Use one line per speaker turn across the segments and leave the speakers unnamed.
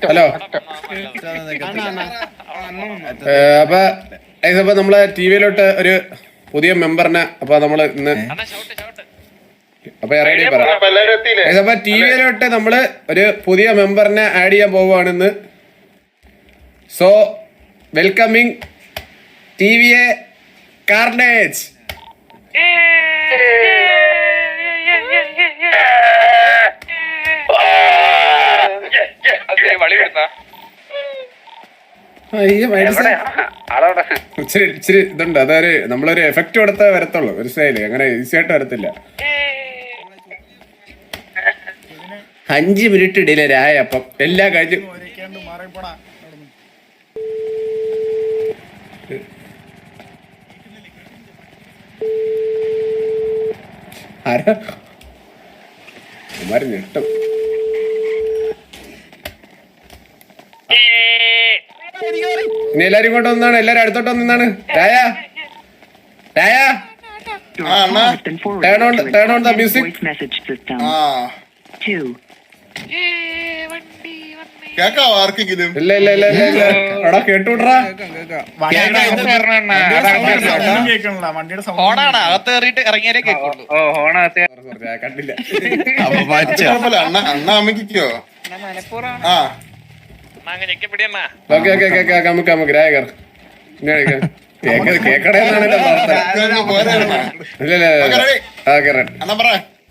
Hello. അപ്പൊ നമ്മളെ T വിയിലോട്ട് ഒരു പുതിയ മെമ്പറിനെ അപ്പൊ നമ്മള് ഇന്ന് അപ്പൊ ടി വിയിലോട്ട് നമ്മള് ഒരു പുതിയ മെമ്പറിനെ ആഡ് ചെയ്യാൻ പോവുകയാണെന്ന്. So welcoming T V A carnage. ഇച്ചിരി ഇതുണ്ട്, അതൊരു നമ്മളൊരു എഫക്റ്റ് കൊടുത്താൽ വരത്തുള്ളൂ, മനസ്സിലായില്ലേ? അങ്ങനെ ഈസി ആയിട്ട് വരത്തില്ല. 5 മിനിറ്റ് ഡിലേ ആയ അപ്പം എല്ലാ കാര്യം ആരാ ഞെട്ടും. ഇനി എല്ലാരും ഇങ്ങോട്ട് വന്നാണ്, എല്ലാരും അടുത്തോട്ട് വന്നാണ്. രായ രായ turn on the music. ഇല്ല ഇല്ല ഇല്ല ഇല്ല ഇല്ല എടാ കേട്ടൂടാ. കണ്ടില്ല. ഓക്കെ ഓക്കെ ഓക്കെ നമുക്ക് നമുക്ക് രായകർ കേക്കടേന്നാണ് എന്റെ പ്രാർത്ഥന. ഇല്ല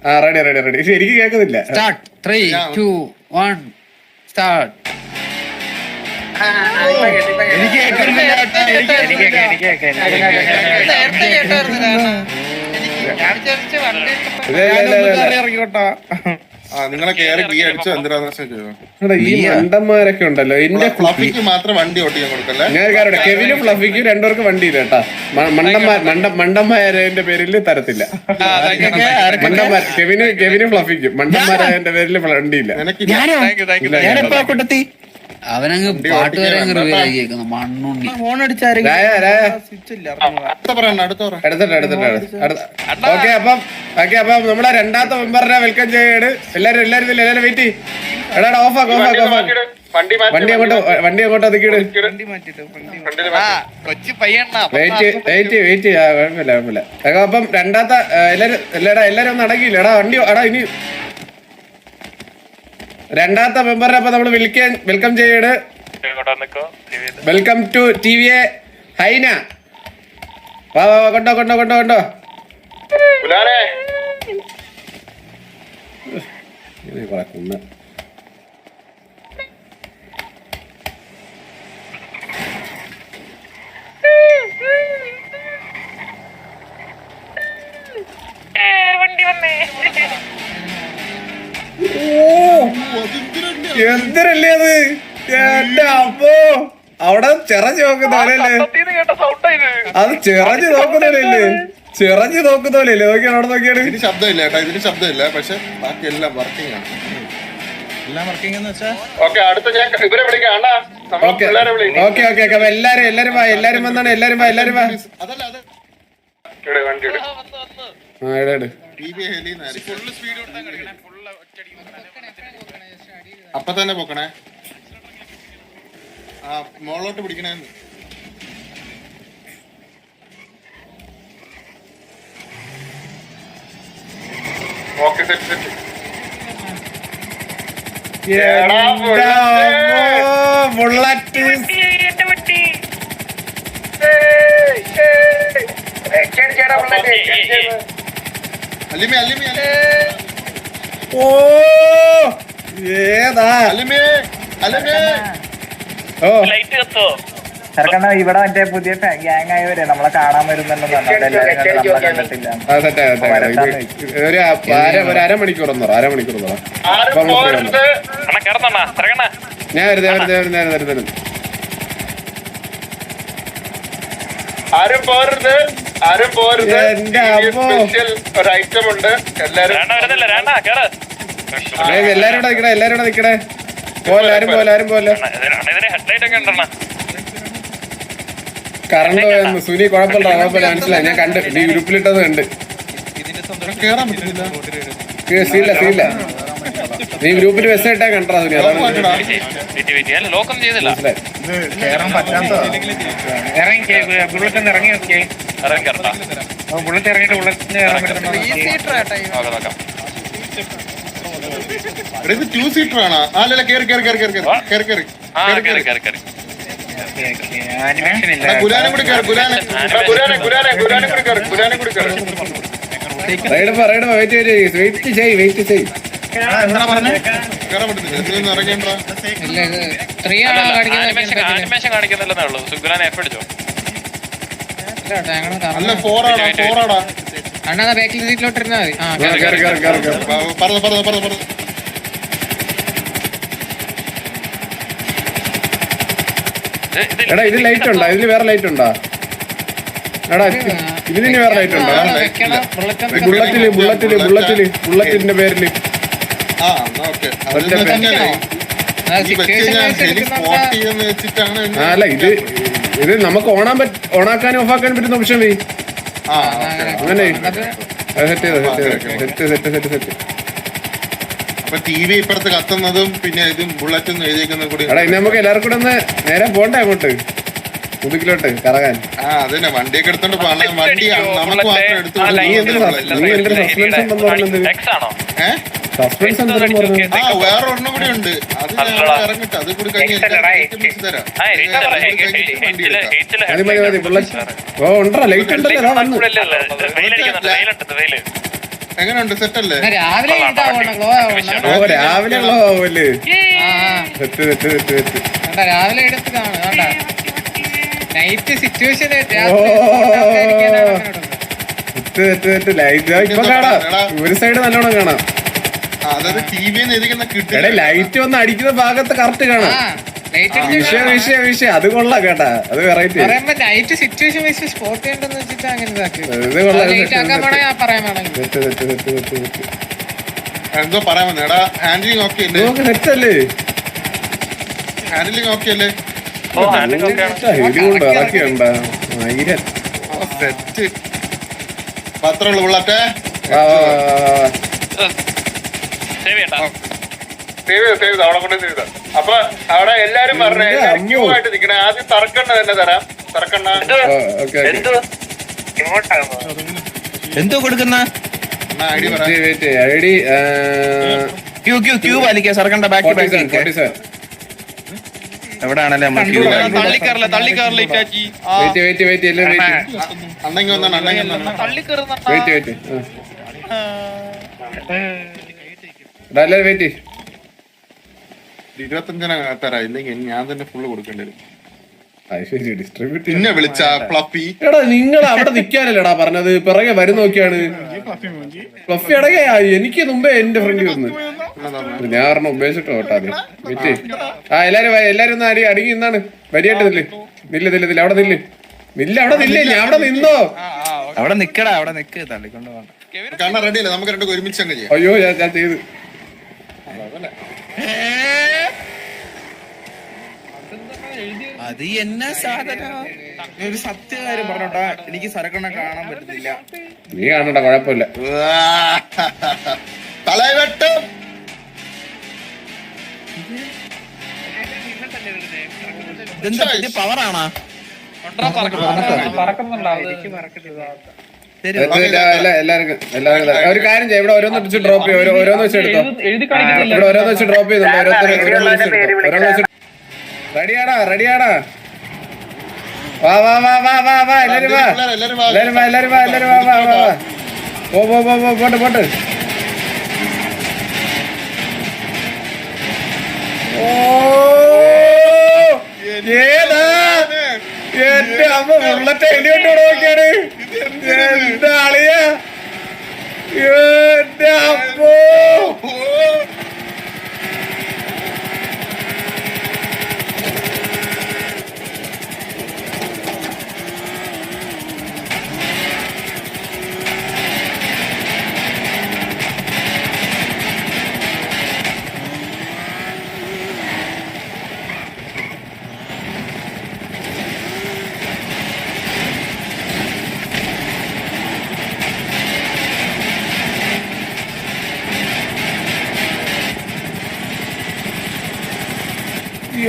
ആ റെഡി റെഡി റെഡി. പക്ഷെ എനിക്ക് കേൾക്കുന്നില്ല.
നിങ്ങളെ
ഈ മണ്ടന്മാരൊക്കെ ഉണ്ടല്ലോ. എന്റെ
മാത്രം വണ്ടി ഓട്ടിക്കാൻ കൊടുക്കല്ലേ.
ഞാൻ കെവിനും ഫ്ലഫിക്കും രണ്ടുപേർക്ക് വണ്ടി ഇല്ല കേട്ടാ. മണ്ടന്മാരതിന്റെ പേരിൽ തരത്തില്ല. കെവിനും ഫ്ലഫിക്കും മണ്ടന്മാരായതിന്റെ പേരിൽ വണ്ടിയില്ല.
അവനങ്ങ് പാട്ടുകാരെ മണ്ണുണ്ണി ഫോൺ
ഓക്കെ. അപ്പം നമ്മളെ രണ്ടാമത്തെ മെമ്പറിനെ വെൽക്കം ചെയ്യാണ്. എല്ലാരും വെയിറ്റ്. എടാ ഓഫാക്ക് ഓഫാക്ക് ഓഫാക്ക്. വണ്ടി അങ്ങോട്ട് ഒതുക്കിയിട്. വെയിറ്റ് കുഴപ്പമില്ല കുഴപ്പമില്ല. അപ്പം രണ്ടാമത്തെ എല്ലാരും ഒന്നും അടങ്ങിയില്ല. എടാ വണ്ടി എടാ ഇനി രണ്ടാമത്തെ മെമ്പറിനെ അപ്പൊ നമ്മൾ വെൽക്കം ചെയ്യാണ്. Welcome to TV V hyena ഹൈന. വാ വാ കൊണ്ടോ കൊണ്ടോ കൊണ്ടോ കൊണ്ടോ. എന്തിനല്ലേ അത്? എന്റെ അപ്പോ അവിടെ ചിറഞ്ഞു നോക്കുന്നല്ലേ? അത് ചിറഞ്ഞു നോക്കുന്നല്ലേ? ചിറഞ്ഞു നോക്കുന്നല്ലേ? നോക്കിയാണ് അവിടെ നോക്കിയാണ്.
ഇതിന് ശബ്ദമില്ല കേട്ടോ, ഇതിന് ശബ്ദമില്ല. പക്ഷെ ബാക്കി എല്ലാം വർക്കിംഗ് ആണ്. എല്ലാം വർക്കിംഗ് എന്ന് വെച്ചാൽ
ഓക്കെ ഓക്കെ ഓക്കെ. എല്ലാരും വാ, എല്ലാരും വന്നാണ്. എല്ലാരും വാ, എല്ലാരും വാ.
അപ്പൊ തന്നെ പൊക്കണേ. ആ മോളോട്ട് പിടിക്കണേ. Okay set set.
ബുള്ളറ്റ്
അല്ലിമേ അല്ലിമേ.
ഓ ഏതാ
അല്ലിമേ അല്ലിമേ.
ഓ
ചെറുക്കണ്ണ ഇവിടെ മറ്റേ പുതിയ ഗ്യാങ് ആയവരെ നമ്മളെ കാണാൻ വരുന്നുണ്ടെന്ന് കണ്ടിട്ടില്ല.
ഒരു അരമണിക്കൂർ അരമണിക്കൂർ ഞാൻ വരുന്നത്.
ആരും പോരുത്. ഒരു ഐറ്റം ഉണ്ട്.
എല്ലാരും നിക്കണേ. ആരും പോലെ കറണ്ട് പോയെന്ന്. സുനി കുഴപ്പമില്ല മനസ്സിലായി. ഞാൻ കണ്ട് ഈ ഗ്രൂപ്പിലിട്ടത് കണ്ട്. സീല്ല നീ ഗ്രൂപ്പിൽ മെസ്സേജ് ഇട്ടാ കണ്ടാ സുനി അതാണ്
ലോക്കൊന്നും ചെയ്തില്ല.
മനസ്സിലായി.
കേറാൻ പറ്റാത്ത ഇറങ്ങി ബുള്ളറ്റ് ഇറങ്ങി നോക്കിയേ.
ഇറങ്ങി കറക്റ്റാ.
ബുള്ളറ്റ് ഇറങ്ങിയിട്ട് ബുള്ളറ്റിന് കയറാൻ പറ്റുന്നുണ്ടോ?
നോക്കാം നോക്കാം.
ഇത് 2 സീറ്റർ ആണോ? അല്ലല്ല കേറി കേറി കേറി കേറി കേറി കേറി
ആ കയറി കയറി കയറി.
ആനിമേഷൻ ഇല്ല.
ഗുലാനെ കൂടി കേറി ഗുലാനെ ഗുലാനെ ഗുലാനെ ഗുലാനെ കൂടി കേറി ഗുലാനെ കൂടി കേറി.
റൈഡ് വെയിറ്റ് ചെയ്യ്
കേറാൻ പറ്റുന്നില്ല. ഇതിൽ ഇറങ്ങേണ്ട.
ഇല്ല ഇത് 3 ആണോ കാണിക്കുന്നത്?
ആനിമേഷൻ കാണിക്കുന്നില്ലെന്നേ ഉള്ളൂ. സുഗ്രാൻ എഫ് അടിച്ചോ.
അല്ല 4 ആടാ 4 ആടാ.
അണ്ണാ ബാക്കിൽ സീറ്റിലോട്ട് ഇരുന്നാ മതി. ആ
പറഞ്ഞു പറഞ്ഞു പറഞ്ഞു പറഞ്ഞു.
എടാ ഇത് ലൈറ്റ് ഉണ്ടോ? ഇതില് വേറെ ലൈറ്റ് ഉണ്ടോ? എടാ ഇതിന് ഇനി വേറെ ലൈറ്റ് ഉണ്ടോ? ബുള്ളറ്റിന്റെ പേരില്
ആ ഓക്കെ. വെച്ചിട്ടാണ്.
ആ അല്ല ഇത് നമുക്ക് ഓണാക്കാനും ഓഫാക്കാനും പറ്റുന്ന ഓപ്ഷൻ വേ. അങ്ങനെ സെറ്റ്
അപ്പൊ TV ഇപ്പുറത്ത് കത്തുന്നതും പിന്നെ ഇതും ബുള്ളറ്റും എഴുതിക്കുന്നതും കൂടി.
എടാ ഇനി നമുക്ക് എല്ലാവർക്കും കൂടെ ഒന്ന് നേരെ പോണ്ടേ അങ്ങോട്ട് മുതുകിലോട്ട് കറങ്ങാൻ.
ആ അതന്നെ വണ്ടിയൊക്കെ എടുത്തോണ്ട് പോകണം. വണ്ടി നമുക്ക് മാത്രം എടുത്തു.
നീ എന്തൊരു സസ്പെൻസ് ഉണ്ടെന്ന് പറഞ്ഞത്?
എക്സ് ആണോ?
സസ്പെൻസ് എന്തെന്ന് പറഞ്ഞു?
ആ വേറെ ഒരെണ്ണം കൂടി ഉണ്ട്. അത് ഞാൻ ഇറങ്ങിട്ട് അത് കൂടി കഴിഞ്ഞ് തരാം.
മതി ബുള്ളറ്റ്. ഓ ഉണ്ടോ ലൈറ്റ് ഉണ്ടല്ലോ വന്നു.
എങ്ങനെയുണ്ട്? സെറ്റ് അല്ലേ?
രാവിലെ
ഓ രാവിലെ ഉള്ളതാവൂല്ലേ? സെറ്റ്
രാവിലെ എടുത്തതാണ്. വേണ്ട നൈറ്റ് സിറ്റുവേഷൻ
ലൈറ്റ് ഇപ്പൊ കാണാം. ഒരു സൈഡ് നല്ലോണം കാണാം.
അതായത് TV എഴുതിക്കുന്ന കിട്ടും.
എടേ ലൈറ്റ് വന്ന് അടിക്കുന്ന ഭാഗത്ത് കറക്റ്റ് കാണാം. വിഷയം അത് കൊള്ളാം കേട്ടാ. അത് വെറൈറ്റി.
നൈറ്റ് സിറ്റുവേഷൻ വെച്ച് സ്പോട്ട് ചെയ്യണ്ടെന്ന് വെച്ചിട്ട് അങ്ങനെ
ഇത് കൊള്ളാം.
എന്തോ പറയാൻ വന്നു. എടാ ഹാൻഡിലിംഗ് ഓക്കെ അല്ലേ?
സെറ്റല്ലേ?
ഹാൻഡിലിംഗ് ഓക്കെ അല്ലേ?
കൊണ്ട് ഇറക്കിയുണ്ടാ
സെറ്റ് പത്രമുള്ള ബുള്ളറ്റ്. അവിടെ കൊണ്ട് ചെയ്ത. അപ്പൊ അവിടെ എല്ലാരും പറഞ്ഞ ക്യൂ ആയിട്ട് നിക്കണേ. ആദ്യം തറക്കണ്ണ തന്നെ തരാം. തറക്കണ്ണ
എന്തോ കൊടുക്കുന്ന
ഐഡി പറ.
ഐഡി
ക്യൂ വലിക്കുക സർക്കണ്ട ബാക്കി എവിടെയാണല്ലേ
തള്ളിക്കറില്ല തള്ളിക്കറില്ല ഇറ്റാച്ചി.
അന്നെങ്കി വന്നാണ് അന്നെങ്കി വന്നാണ്.
വെയിറ്റ്
25 തരാം. ഇല്ലെങ്കിൽ ഞാൻ തന്നെ ഫുള്ള് കൊടുക്കേണ്ടി വരും.
ഡിസ്ട്രിബ്യൂട്ട്
പിന്നെ വിളിച്ച ഫ്ലഫി.
എടാ നിങ്ങൾ അവിടെ നിക്കാനല്ലേടാ പറഞ്ഞത്? പിറകെ വരും നോക്കിയാണ് ഫ്ലഫി. ഇടകെ എനിക്ക് മുമ്പേ എന്റെ ഫ്രണ്ട് വന്ന് ഞാൻ പറഞ്ഞ ഉപയോഗിച്ചിട്ട് ഓട്ടാതെ വെയിറ്റ്. ആ എല്ലാരും ഒന്ന് അടങ്ങി നിന്നാണ്. വരിയായിട്ട് നില്ല് അവിടെ നില്ല് അവിടെ നില്ലേ. ഞാൻ അവിടെ നിന്നോ?
അവിടെ നിക്കടാ അവിടെ നിക്ക് തള്ളിക്കൊണ്ട് പോകണം.
കാരണം റെഡിയല്ലേ? നമുക്ക് രണ്ടും ഒരുമിച്ച് അങ്ങ് ചെയ്യാം.
അയ്യോ ഞാൻ ചെയ്ത്
അത് എന്നാ സാധന ഒരു സത്യകാര്യം പറഞ്ഞോട്ടാ. എനിക്ക് സരക്കണ്ണ കാണാൻ പറ്റുന്നില്ല.
നീ കാണണ്ട കുഴപ്പമില്ല.
തലവെട്ടും
ഇതെന്താ പുതിയ പവറാണോ?
എല്ലാവർക്കും ഒരു കാര്യം ചെയ്യാം. ഇവിടെ ഓരോന്ന് വെച്ച് ഡ്രോപ്പ് ചെയ്യും. ഓരോന്ന് വെച്ച് എടുത്തോ. ഇവിടെ ഓരോന്ന് വെച്ച് ഡ്രോപ്പ് ചെയ്യുന്നുണ്ട്. ഓരോന്ന് റെഡിയാടാ വാ എല്ലാരും വാ പോട്ട് ഓ ഏതാ എന്റെ അമ്മ ബുള്ളറ്റ് എലിയോട്ട് നോക്കിയാണ്. എന്റെ ആളിയ എന്റെ അമ്മോ.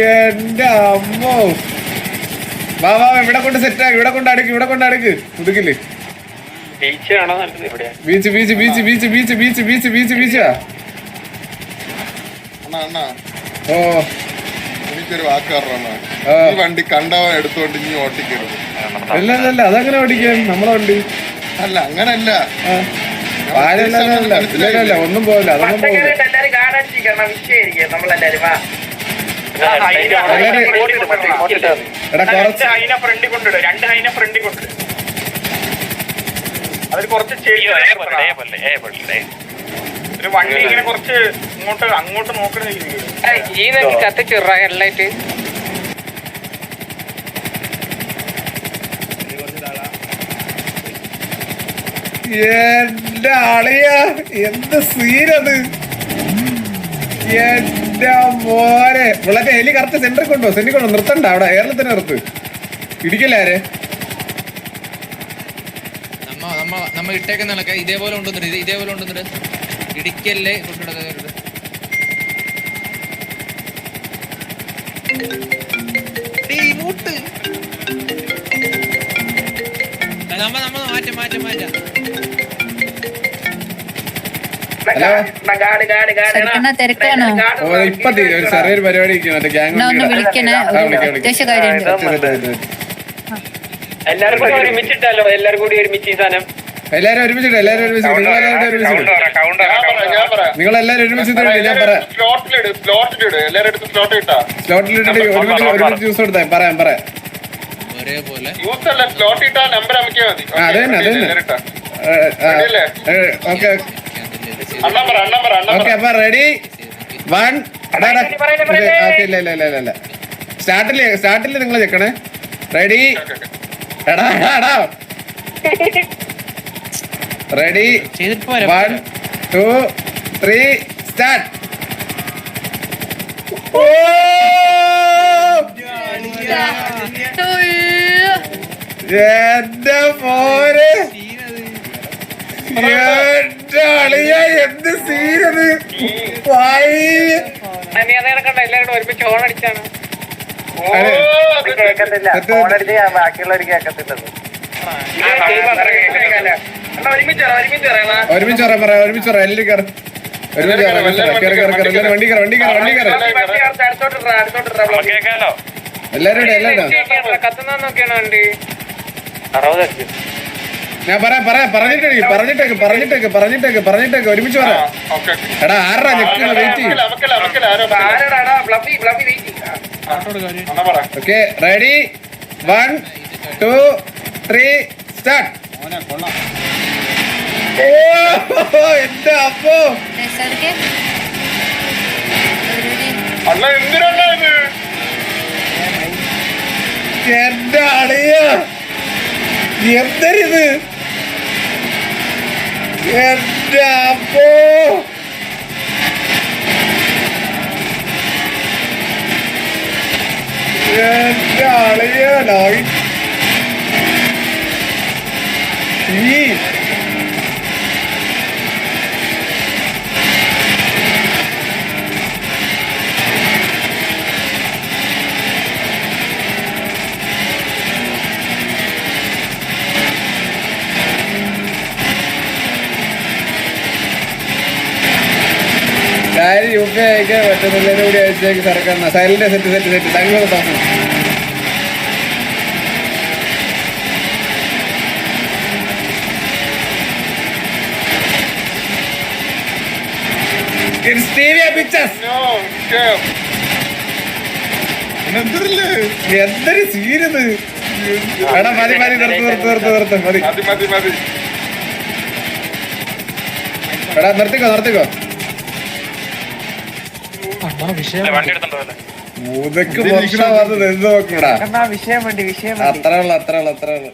എന്റെ അമ്മോ. വാ വാ ഇവിടെ കൊണ്ട് സെറ്റാക്കി, ഇവിടെ കൊണ്ട് അടുക്ക് മുതുകില്. Beach beach beach beach beach beach beach beach ബീച്ചാ.
അണ്ണാ
ഓ
എനിക്കൊരു വാക്ക് പറഞ്ഞ
ആ.
ഈ വണ്ടി കണ്ടവൻ എടുത്തോണ്ട് ഇനി ഓട്ടിക്കരുത്.
അല്ല അതങ്ങനെ ഓടിക്കാൻ നമ്മളെ വണ്ടി.
അല്ല അങ്ങനല്ല.
ഇല്ല ഒന്നും പോവില്ല, അതൊന്നും പോവില്ല. എടാ കുറച്ച്
അതിൽ കുറച്ച് ഒരു വണ്ടി ഇങ്ങനെ കുറച്ച് അങ്ങോട്ട് നോക്കണ
ഈ കത്തിച്ചിറ ഹെഡ്ലൈറ്റ്.
എന്റെ അളിയ എന്ത് സീനത്. എന്റെ മോനെ വിളക്കെ ഹെലി കറക്റ്റ് സെന്ററിൽ കൊണ്ടോ നിർത്തണ്ട, അവിടെ എയറിൽ തന്നെ നിർത്ത്. ഇടിക്കല്ലേ
നമ്മ ഇട്ടേക്കുന്ന ഇതേപോലെ കൊണ്ടുവന്നിട്ട് ഇതേപോലെ കൊണ്ടുവന്നിട്ട് ഇടിക്കല്ലേ കൊണ്ടുവിടുന്നത്. മാറ്റാം.
തിരക്കാണോ?
ഓ ഇപ്പൊ ഒരു ചെറിയൊരു പരിപാടി ഗ്യാങ്
ഒന്ന് വിളിക്കണേ, അത്യാവശ്യ കാര്യമുണ്ട്.
എല്ലാരും കൂടി ഒരുമിച്ചിട്ടല്ലോ, എല്ലാരും കൂടി ഒരുമിച്ച് ഈ സാധനം.
എല്ലാരും ഒരുമിച്ചിട്ട് നിങ്ങൾ എല്ലാരും ഒരുമിച്ച് ഞാൻ പറയാം. സ്ലോട്ടിലിട്ട് ഒരുമിച്ച് ജ്യൂസ് കൊടുത്താ പറയാം
ഒരേപോലെ
അത് തന്നെ ഓക്കെ ഓക്കെ. അപ്പൊ റെഡി 1. ഇല്ല സ്റ്റാർട്ടില് നിങ്ങൾ ചെക്കണേ. റെഡി എടാ റെഡി 1 2 3 സ്റ്റാർട്ട്. എന്റെ മോനെ എന്റെ അളിയ എന്ത് സീനത്.
എല്ലാവരും ഒരുമിച്ച് ഹോൺ അടിച്ചാണ്.
കേക്കത്തില്ല, ഫോണടിച്ച് ബാക്കിയുള്ളവർ കേക്കത്തില്ലത്.
ഒരുമിച്ച് പറയാം എല്ലാവരും കയറി വണ്ടി എല്ലാവരും
കത്തുന്നൊക്കെയാണ് വണ്ടി.
ഞാൻ പറഞ്ഞിട്ടേക്ക് ഒരുമിച്ച് പറയാം. എടാ ആരാ ഞെക്കുന്ന വെയിറ്റ് ചെയ്യും. Okay ready 1 2 3 start. ഓ എന്റെ അപ്പോ എന്റെ അളിയ എന്തരിത്. എന്റെ അപ്പോ എന്റെ അളിയ ഈ UP അയക്കാൻ പറ്റുന്നില്ല. കൂടി അയച്ചേക്ക് സർക്കാരിന് സൈലന്റ് സെറ്റ് താങ്കൾ പറഞ്ഞു. എന്തൊരു സീനത്. എടാ മതി നിർത്ത് മതി. എടാ നിർത്തിക്കോ മൂതക്ക് മൊത്തം വന്നത് എന്ത് നോക്കടാ.
വിഷയം വേണ്ടി
അത്രേ ഉള്ളു